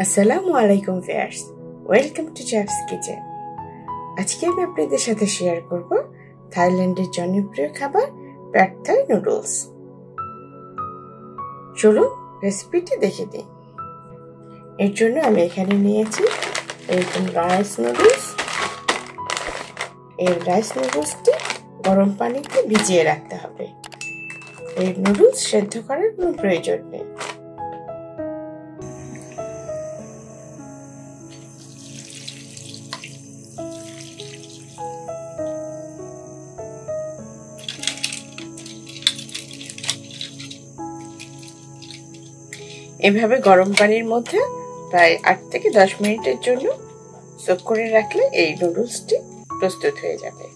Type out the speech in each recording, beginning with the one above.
আসসালামু আলাইকুম viewers, welcome to চ্যাপস kitchen. আজকে আমি আপনাদের সাথে শেয়ার করব থাইল্যান্ডের জনপ্রিয় খাবার প্যাড থাই নুডলস। চলুন রেসিপিটি দেখে দিই। এর জন্য আমি এখানে নিয়েছি এরকম রাইস নুডলস। এই রাইস নুডলসটি গরম পানিতে ভিজিয়ে রাখতে হবে। এই নুডলস সেদ্ধ করার কোনো প্রয়োজন নেই। এভাবে গরম পানির মধ্যে প্রায় 8 থেকে 10 মিনিটের জন্য সোক করে রাখলে এই নুডলসটি প্রস্তুত হয়ে যাবে।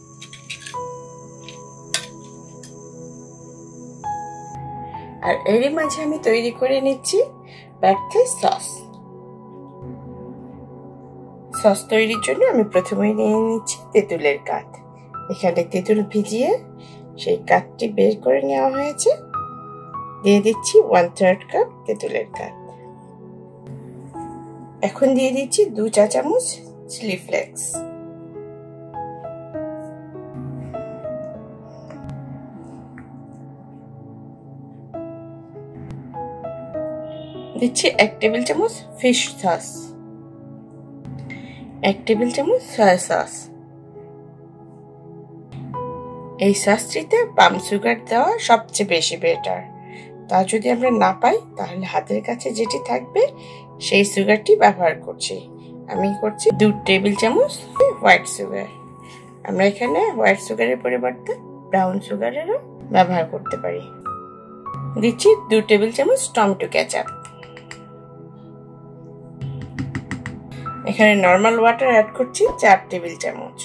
আর এরই মাঝে আমি তৈরি করে নিচ্ছি প্যাড থাই সস। সস তৈরির জন্য আমি প্রথমেই নিয়ে নিচ্ছি তেঁতুলের কাঠ। এখানে তেঁতুল ভিজিয়ে সেই কাঠটি বের করে নেওয়া হয়েছে। দিয়ে দিচ্ছি 1/3 কাপ তেঁতুলের কাঠ। এখন দিয়ে দিচ্ছি 2 চা চামচ চিলি ফ্লেক্স। দিচ্ছি 1 টেবিল চামচ ফিশ সস, 1 টেবিল চামচ সয়া সস। এই সসটিতে পাম সুগার দেওয়া সবচেয়ে বেশি বেটার। তা যদি আমরা না পাই তাহলে হাতের কাছে যেটি থাকবে সেই সুগারটি ব্যবহার করছি। আমি করছি 2 টেবিল চামচ হোয়াইট সুগার। আমরা এখানে হোয়াইট সুগারের পরিবর্তে ব্রাউন সুগারেরও ব্যবহার করতে পারি। দিচ্ছি 2 টেবিল চামচ টমেটো কেচাপ। এখানে নরমাল ওয়াটার অ্যাড করছি 4 টেবিল চামচ।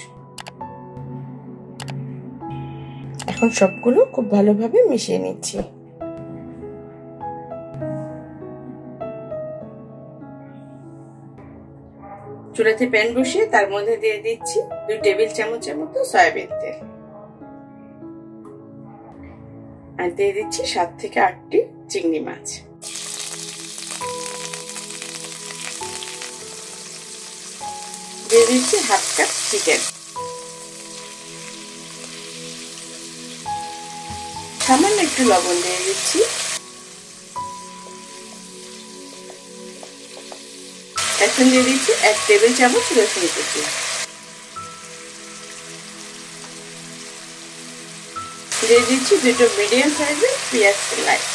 এখন সবগুলো খুব ভালোভাবে মিশিয়ে নিচ্ছি। চুলাতে প্যান বসিয়ে তার মধ্যে দিয়ে দিচ্ছি 2 টেবিল চামচের মতো সয়াবিন তেল। আর দিয়ে দিচ্ছি 7 থেকে 8টি চিংড়ি মাছ। দিয়ে দিচ্ছি 1/2 কাপ চিকেন। সামান্য একটু লবণ দিয়ে দিচ্ছি। এখন দিয়ে দিচ্ছি 1 টেবিল চামচ রসুন কুচি। দিয়ে দিচ্ছি 2টো মিডিয়াম সাইজের পেঁয়াজ স্লাইস।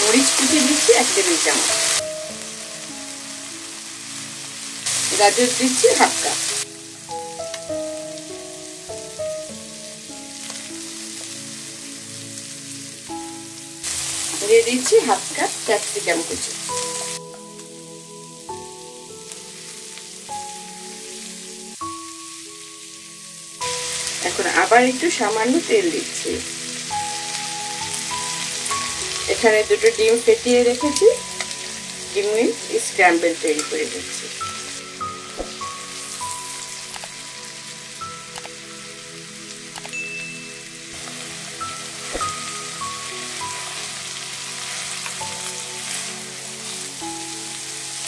মরিচ কুচি দিচ্ছি 1 টেবিল চামচ। গাজর দিচ্ছি 1/2 কাপ। দিয়ে দিচ্ছি 1/2 কাপ ক্যাপসিকাম কুচি। এখন আবার একটু সামান্য তেল দিচ্ছি। এখানে 2টো ডিম ফেটিয়ে রেখেছি। ডিমের স্ক্র্যাম্বল তৈরি করে দিচ্ছি।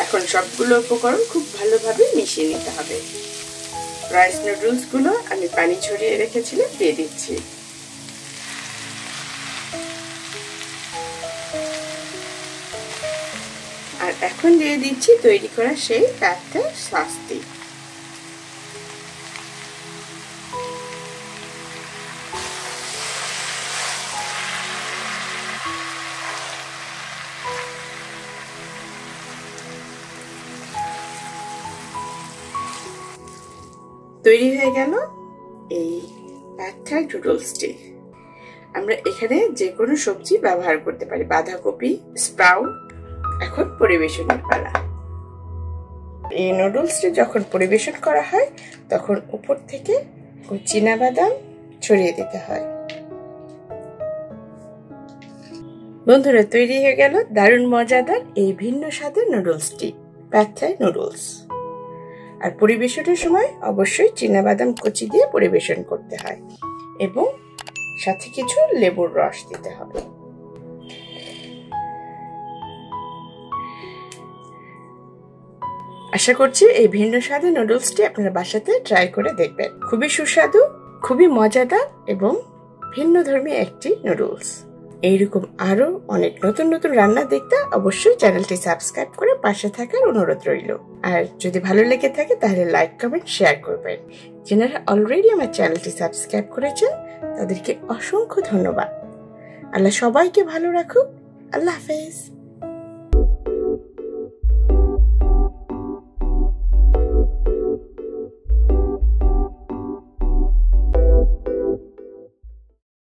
এখন সবগুলো উপকরণ খুব ভালোভাবে মিশিয়ে নিতে হবে। রাইস নুডলস গুলো আমি পানি ঝরিয়ে রেখেছিলাম দিয়ে দিচ্ছি। আর এখন দিয়ে দিচ্ছি তৈরি করা সেই প্যাড থাই সসটি। তৈরি হয়ে গেল এই প্যাড থাই নুডলসটি। আমরা এখানে যে কোনো সবজি ব্যবহার করতে পারি, বাঁধাকপি, স্প্রাউট। এখন পরিবেশনের পালা। এই নুডলসটি যখন পরিবেশন করা হয় তখন উপর থেকে চীনাবাদাম ছড়িয়ে দিতে হয়। বন্ধুরা, তৈরি হয়ে গেল দারুণ মজাদার এই ভিন্ন স্বাদের নুডলসটি, প্যাড থাই নুডলস। আর পরিবেশনের সময় অবশ্যই চীনাবাদাম কুচি দিয়ে পরিবেশন করতে হয় এবং সাথে কিছু লেবুর রস দিতে হবে। আশা করছি এই ভিন্ন স্বাদের নুডলসটি আপনারা বাসাতে ট্রাই করে দেখবেন। খুবই সুস্বাদু, খুবই মজাদার এবং ভিন্নধর্মী একটি নুডলস। এইরকম আরো অনেক নতুন নতুন রান্না দেখতে অবশ্যই চ্যানেলটি সাবস্ক্রাইব করে পাশে থাকার অনুরোধ রইল। আর যদি ভালো লেগে থাকে তাহলে লাইক, কমেন্ট, শেয়ার করবেন। যারা অলরেডি আমার চ্যানেলটি সাবস্ক্রাইব করেছেন তাদেরকে অসংখ্য ধন্যবাদ। আল্লাহ সবাইকে ভালো রাখুক। আল্লাহ হাফেজ।